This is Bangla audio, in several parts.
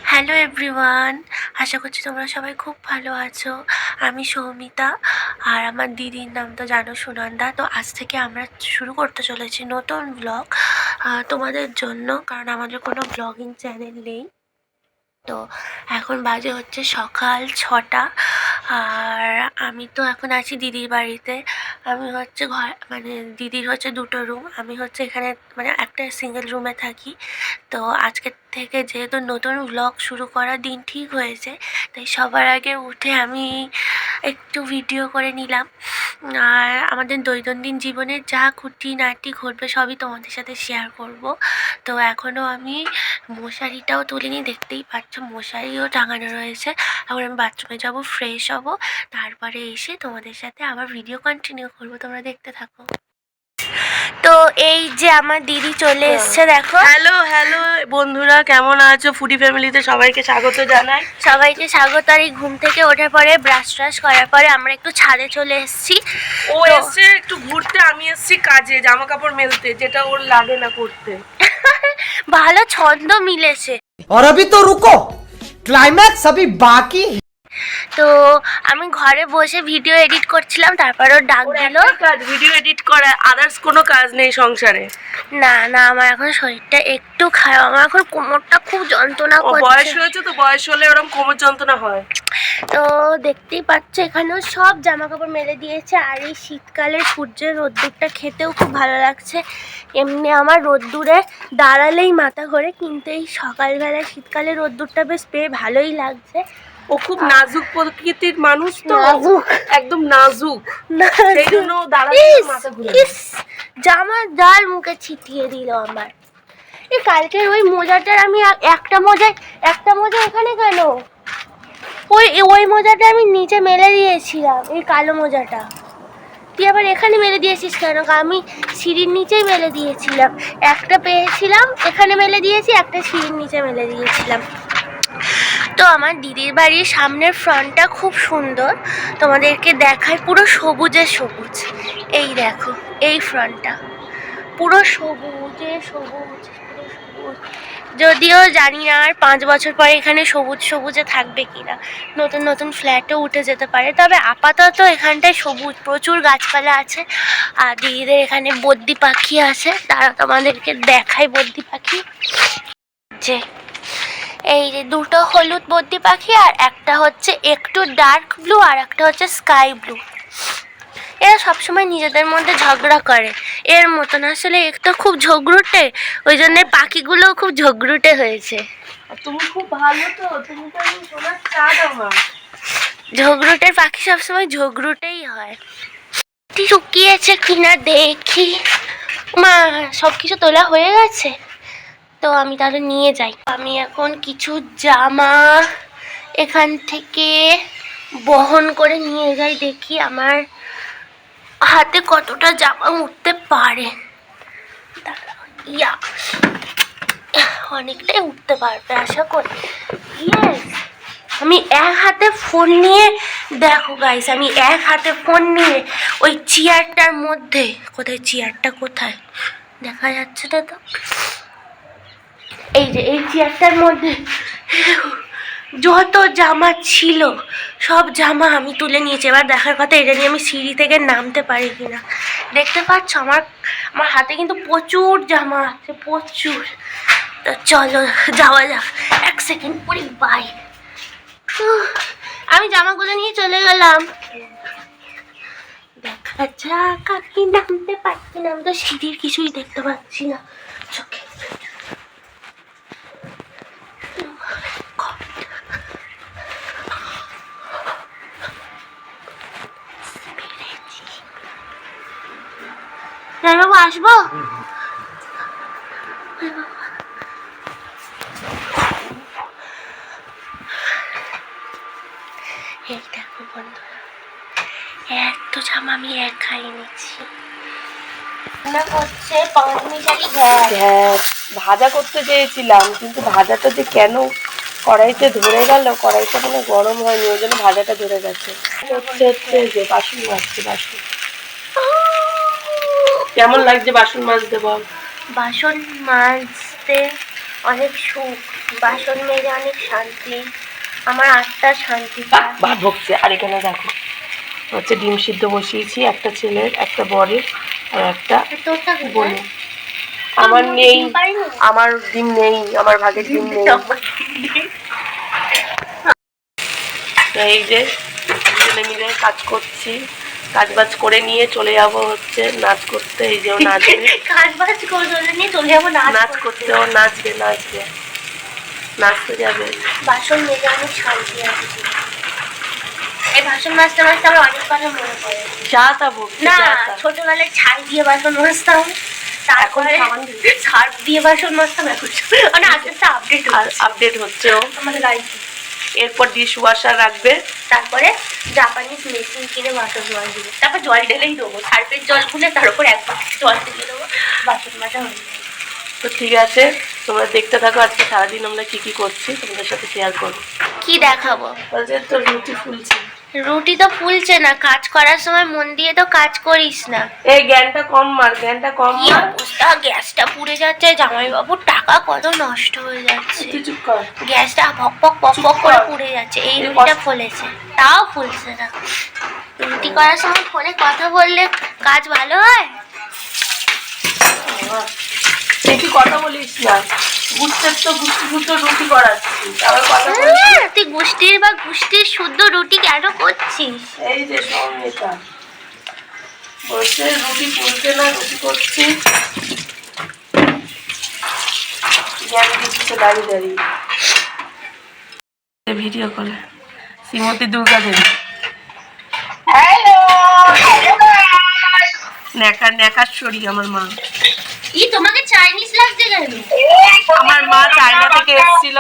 হ্যালো এভরিওয়ান, আশা করছি তোমরা সবাই খুব ভালো আছো। আমি সৌমিতা, আর আমার দিদির নাম তো জানো, সুনন্দা। তো আজ থেকে আমরা শুরু করতে চলেছি নতুন ব্লগ তোমাদের জন্য, কারণ আমাদের কোনো ব্লগিং চ্যানেল নেই। তো এখন বাজে হচ্ছে সকাল 6টা, আর আমি তো এখন আছি দিদির বাড়িতে। আমি হচ্ছে মানে দিদির হচ্ছে দুটো রুম, আমি হচ্ছে এখানে মানে একটা সিঙ্গেল রুমে থাকি। তো আজকের থেকে যেহেতু নতুন ব্লগ শুরু করার দিন ঠিক হয়েছে, তাই সবার আগে উঠে আমি একটু ভিডিও করে নিলাম। আর আমাদের দৈনন্দিন জীবনে যা খুঁটিনাটি ঘটবে সবই তোমাদের সাথে শেয়ার করব। তো এখনও আমি মশারিটাও তুলিনি, দেখতেই পাচ্ছ মশারিও টাঙানো রয়েছে। এখন আমি বাথরুমে যাব, ফ্রেশ হব, তারপরে এসে তোমাদের সাথে আবার ভিডিও কন্টিনিউ করবো। তোমরা দেখতে থাকো। তো এই যে আমার দিদি চলে এসছে, দেখো। হ্যালো হ্যালো বন্ধুরা, কেমন আছো? ফুডি ফ্যামিলিতে সবাইকে স্বাগত জানাই। সবাইকে স্বাগত। আর এই ঘুম থেকে ওঠার পরে ব্রাশ ট্রাশ করার পরে আমরা একটু ছাদে চলে এসেছি। ও এসছে একটু ঘুরতে, আমি এসছি কাজে, জামা কাপড় মেলতে, যেটা ওর লাগে না করতে। ভালো ছন্দ মিলেছে। और अभी तो रुको, क्लाइमैक्स अभी बाकी। তো আমি ঘরে বসে ভিডিও এডিট করছিলাম, তারপর ও ডাক দিল। কাজ ভিডিও এডিট করা, আদার্স কোনো কাজ নেই সংসারে। না না, আমার এখন শরীরটা একটু খারাপ, আমার এখন কোমরটা খুব যন্ত্রণা করছে। বয়স হয়েছে তো, বয়স হলে ওরকম কোমর যন্ত্রণা হয়। তো দেখতেই পাচ্ছ এখানেও সব জামা কাপড় মেলে দিয়েছে। আর এই শীতকালে সূর্যের রোদ্দুরটা খেতেও খুব ভালো লাগছে। এমনি আমার রোদ্দুরে দাঁড়ালেই মাথা ঘোরে, কিন্তু এই সকালবেলা শীতকালে রোদ্দুরটা বেশ পেয়ে ভালোই লাগছে। ও খুব নাজুক প্রকৃতির মানুষ তো, একদম নাজুক। সেই জন্য মাথা ঘুরে। জামা জাল মুখে ছিটিয়ে দিল আমার। এই কালকের ওই মোজাটার আমি একটা মোজা এখানে কেন? ওই মোজাটা আমি নিচে মেলে দিয়েছিলাম, এই কালো মোজাটা তুই আবার এখানে মেলে দিয়েছিস কেন? আমি সিঁড়ির নিচেই মেলে দিয়েছিলাম, একটা পেয়েছিলাম এখানে মেলে দিয়েছি, একটা সিঁড়ির নিচে মেলে দিয়েছিলাম। তো আমার দিদির বাড়ির সামনের ফ্রন্টটা খুব সুন্দর, তোমাদেরকে দেখায়। পুরো সবুজে সবুজ। এই দেখো, এই ফ্রন্টটা পুরো সবুজে সবুজ, পুরো সবুজ। যদিও জানি না আর 5 বছর পরে এখানে সবুজ সবুজে থাকবে কিনা, নতুন নতুন ফ্ল্যাটও উঠে যেতে পারে। তবে আপাতত এখানটায় সবুজ, প্রচুর গাছপালা আছে। আর দিদিদের এখানে বদ্যি পাখি আছে, তারা তোমাদেরকে দেখায় বদ্যি পাখি। যে এই যে দুটো হলুদ বদ্যি পাখি, আর একটা হচ্ছে একটু ডার্ক ব্লু, আর একটা হচ্ছে স্কাই ব্লু। এরা সবসময় নিজেদের মধ্যে ঝগড়া করে, এর মতন। আসলে একটা খুব ঝগড়ুটে, ওই জন্য পাখিগুলো খুব ঝগড়ুটে হয়েছে। তুমি খুব ভালো তো, তুমি তো সোনার চাঁদ আমার। ঝগড়ুটের পাখি সবসময় ঝগড়ুটেই হয়। শুকিয়েছে কিনা দেখি। মা, সব কিছু তোলা হয়ে গেছে তো আমি তাহলে নিয়ে যাই। আমি এখন কিছু জামা এখান থেকে বহন করে নিয়ে যাই, দেখি আমার হাতে কতটা জামা উঠতে পারে। ইয়া, অনেকটাই উঠতে পারবে আশা করি। ইয়েস, আমি এক হাতে ফোন নিয়ে, দেখো গাইস, আমি এক হাতে ফোন নিয়ে ওই চেয়ারটার মধ্যে, কোথায় চেয়ারটা, কোথায় দেখা যাচ্ছে না তো, এই যে এই চেয়ারটার মধ্যে যত জামা ছিল সব জামা আমি তুলে নিয়েছি। এবার দেখার কথা এটা নিয়ে আমি সিঁড়ি থেকে নামতে পারি কিনা। দেখতে পাচ্ছ আমার হাতে কিন্তু প্রচুর জামা আছে, প্রচুর। তো চলো যাওয়া যাক। এক সেকেন্ড পরে বাই। আমি জামাগুলো নিয়ে চলে গেলাম, দেখা যাক আমি নামতে পারছি না। আমি তো সিঁড়ির কিছুই দেখতে পাচ্ছি না চোখে। বাবু আসবো? এই দেখো বন্ধুরা, এত জামা আমি একাই নিচ্ছি। রান্না করছে পাঁচমিশালি গ্যাস ভাজা করতে চেয়েছিলাম, কিন্তু ভাজাটা যে কেন কড়াইতে ধরে গেল, কড়াইটা মানে গরম হয়নি, ওই জন্য ভাজাটা ধরে গেছে। হচ্ছে যে বাসন মাজছে, বাসন কেমন লাগছে বাসন মাজতে বল? বাসন মাজতে অনেক সুখ, বাসন মেজে অনেক শান্তি, আমার আত্মা শান্তি বাহ, পায়। ভাত বকছে। আর এখানে দেখো হচ্ছে ডিম সিদ্ধ বসিয়েছি, একটা ছেলের, একটা বরের আর একটা তোরটা কোথায়? বোনে। আমার তোর নেই, ডিম পাইনি? আমার ডিম নেই, আমার ভাগের ডিম নেই। তো এই যে দুজনে মিলে কাজ করছি, কাজ বাজ করে নিয়ে চলে যাবো হচ্ছে নাচ করতে। এই যে ও নাচবে, কাজ বাজ করে নিয়ে চলে যাবো নাচ করতে। ও নাচবে, নাচতে যাবে। বাসন মেজে অনেক শান্তি আছে। এই বাসন মাজতে মাজতে আমার অনেক কথা মনে পড়ে। যা তা বলছি, না, যা তা। ছোটবেলায় ছাই দিয়ে বাসন মাজতাম, তারপরে এখন সাবান দিয়ে। সার্ফ দিয়ে বাসন মাজতাম। এখন মানে আস্তে আস্তে আপডেট আর আপডেট হচ্ছে ও। আমাদের লাইফ। এরপর ডিশ ওয়াশার রাখবে, তারপরে জাপানিজ মেশিন কিনে বাসন মাজবো, তারপর জল ঢেলেই দেবো, সার্ফের জল খুলে তার উপর এক বাটি জল ঢেলে দেবো, বাসন মাজা হয়ে যাবে। তো ঠিক আছে, তোমরা দেখতে থাকো আজকে সারাদিন আমরা কি কি করছি, তোমাদের সাথে শেয়ার করবো। কি দেখাবো? বলছে তো রুটি ফুলছে। রুটি তো ফুলছে না, কাজ করার সময় মন দিয়ে তো কাজ করিস না। এই জ্ঞানটা কম মার, জ্ঞানটা কম কি মার। অবস্থা, গ্যাসটা পুড়ে যাচ্ছে, জামাইবাবুর টাকা কত নষ্ট হয়ে যাচ্ছে। তুই চুপ কর। গ্যাসটা পক পক পক পক করে পুড়ে যাচ্ছে। এই এই রুটিটা ফুলেছে, তাও ফুলছে না। রুটি করার সময় ফোনে কথা বললে কাজ ভালো হয়? বেশি কথা বলিস না, গুষ্টের তো গুষ্টি রুটি করাচ্ছি, আবার কথা বলিস। তুই গোষ্ঠীর শুদ্ধ রুটি কেন করছিস? এই যে সঙ্গীতা বলছে রুটি ফুলছে না, রুটি করছি। জ্ঞান দিচ্ছে দাঁড়িয়ে দাঁড়িয়ে ভিডিও কলে। শ্রীমতী দুর্গা দেবী। নেকাশ্বরী আমার মা। তোমাকে চাইনিজ লাগছে কেন? আমার মা চায়না থেকে এসেছিল,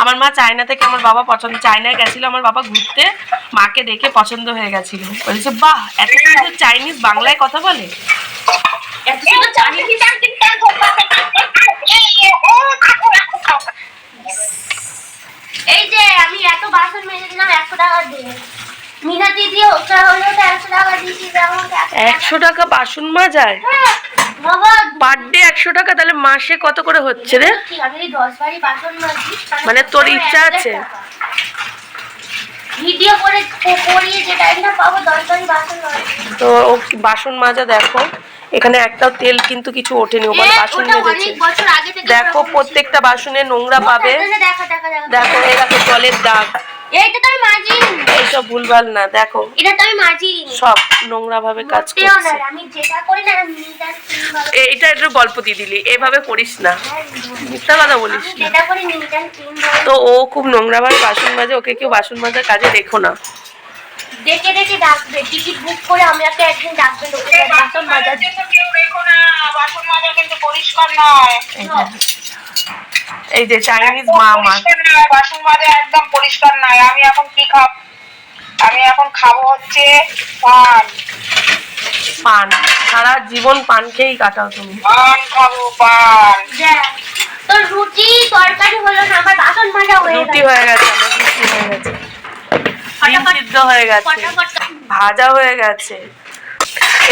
আমার মা চায়না থেকে, আমার বাবা চায়নায় গেছিল, আমার বাবা ঘুরতে, মাকে দেখে পছন্দ হয়ে গেছিল। বলছে বাহ, এত সুন্দর চাইনিজ বাংলায় কথা বলে। এই যে আমি এত বাসন মেজে দিলাম, 100 টাকা দিয়ে। মিনা দিদি ওটা হলো তো 100 টাকা দিয়েছি। 100 টাকা বাসন মাজায়? বাবা পার ডে 100 টাকা? তাহলে মাসে কত করে হচ্ছে রে? কি আমি 10 বারি বাসন মাজি, মানে তোর ইচ্ছা আছে? ভিডিও করে করিয়ে যে টাইমটা পাবো 10 বারি বাসন মাজি। তো ও বাসন মাজা দেখো, এখানে একটাও তেল কিন্তু কিছু ওঠেনি, ও বলে বাসন মেজেছে। অনেক বছর আগে থেকে দেখো প্রত্যেকটা বাসনে নোংরা পাবে। দেখো দেখো এই দেখো জলের দাগ। এইটা তো আমি মাজিনি, এইসব ভুলভাল না, দেখো এটা তো আমি মাজিনি। সব নোংরা ভাবে কাজ মোটেও না, করছে। আমি যেটা করি না আমি নিটান ক্লিন ভাবে। এটা একটু গল্প দিয়ে দিলি, এভাবে করিস না, মিথ্যা কথা বলিস আমি না। যেটা করি নিটান ক্লিন ভাবে। তো ও খুব নোংরা ভাবে বাসন মাজে, ওকে কেউ বাসন মাজার কাজে দেখো না। ডেকে ডেকে ডাকবে, টিকিট বুক করে আমাকে একদিন ডাকবেন, ওকে বাসন মাজার জন্য। কেউ রেখো না, বাসন মাজা কিন্তু পরিষ্কার নয়। এই যে চাইনিজ মা আমার। পরিষ্কার নয়, বাসন মাজা একদম পরিষ্কার নয়। আমি এখন কি খাবো? আমি এখন খাবো হচ্ছে পান। সারা জীবন পান খেয়েই কাটাও তুমি। পান খাবো, পান। তোর রুটি তরকারি হলো না, আমার বাসন মাজা হয়ে রুটি গেছে। হয়ে গেছে, আমার রুটি হয়ে গেছে, ডিম সিদ্ধ হয়ে গেছে, ফটাফট ভাজা হয়ে গেছে।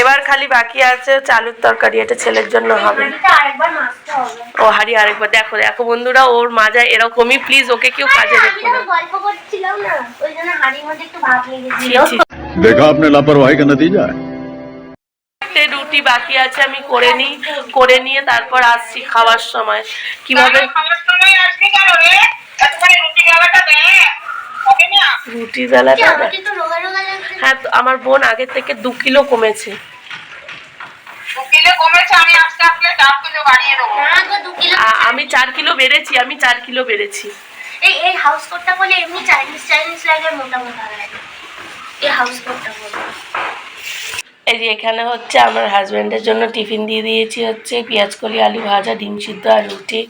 এবার খালি বাকি আছে চালুর তরকারি, এটা ছেলের জন্য হবে। হাঁড়িটা আরেকবার মাজতে হবে। ও হাড়ি আরেকবার। দেখো দেখো বন্ধুরা, ওর মাজা এরকমই, প্লিজ ওকে কেউ কাজে আমি রেখো তো না। গল্প করছিলাম না, ওই জন্য হাঁড়ির মধ্যে একটু ভাব লেগেছিল। ছি, ছি। देखा आपने लापरवाही का नतीजा है। রুটি বাকি আছে, আমি করে নিয়ে তারপর আসছি খাওয়ার সময়। কিভাবে খাবার সময় আসবি কেন রে? এতখানি রুটি বেলাটা দে, হবে না? রুটি বেলাটা? আমাকে তো রোগা রোগা লাগছে। হ্যাঁ, তো আমার বোন আগের থেকে 2 কিলো কমেছে। 2 কিলো কমেছে, আমি আস্তে আস্তে 4 কিলো বাড়িয়ে দেবো। না গো, 2 কিলো। আমি 4 কিলো বেড়েছি, আমি 4 কিলো বেড়েছি। এই হাউস কোটটা বলে এমনি চাইনিজ লাগে, মোটা মোটা লাগে। এই হাউস কোটটা বলে। এই যে এখানে হচ্ছে আমার হাজবেন্ডের জন্য টিফিন দিয়ে দিয়েছি, হচ্ছে পেঁয়াজকলি, আলু ভাজা, ডিম সিদ্ধ আর রুটি,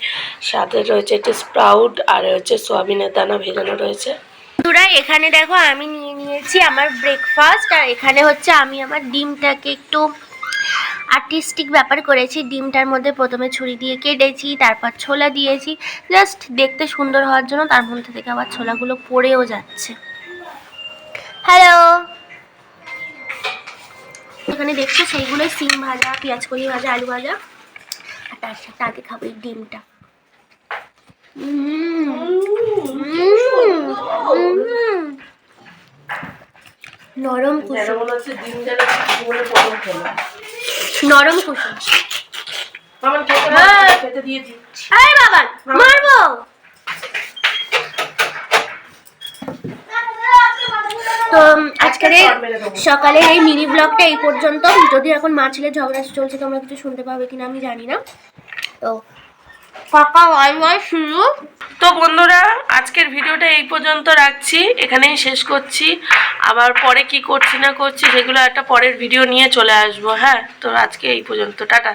সাথে রয়েছে একটা স্প্রাউট আর হচ্ছে সোয়াবিনের দানা ভেজানো রয়েছে। বন্ধুরা এখানে দেখো আমি নিয়ে নিয়েছি আমার ব্রেকফাস্ট, আর এখানে হচ্ছে আমি আমার ডিমটাকে একটু আর্টিস্টিক ব্যাপার করেছি। ডিমটার মধ্যে প্রথমে ছুরি দিয়ে কেটেছি, তারপর ছোলা দিয়েছি, জাস্ট দেখতে সুন্দর হওয়ার জন্য। তার মধ্যে থেকে আবার ছোলাগুলো পড়েও যাচ্ছে। হ্যালো, এখানে দেখছো সেইগুলো সিম ভাজা, পেঁয়াজকলি ভাজা, আলু ভাজা, আর তার সাথে আগে খাবো এই ডিমটা। নরম যেন কুসুম, মনে হচ্ছে দিন যেন জীবনে প্রথম খেলাম। নরম কুসুম। আমার খেতে হ্যাঁ। খেতে দিয়েছি। আরে বাবা মারবো। তো আজকের এই সকালের এই মিনি ব্লগটা এই পর্যন্ত। যদি এখন মা ছেলে ঝগড়া চলছে তোমরা কিছু শুনতে পাবে কিনা আমি জানি না। তো কাকা ওয়াই ওয়াই শুরু। তো বন্ধুরা আজকের ভিডিওটা এই পর্যন্ত রাখছি, এখানেই শেষ করছি। আবার পরে কি করছি না করছি সেগুলো একটা পরের ভিডিও নিয়ে চলে আসবো। হ্যাঁ, তো আজকে এই পর্যন্ত, টাটা।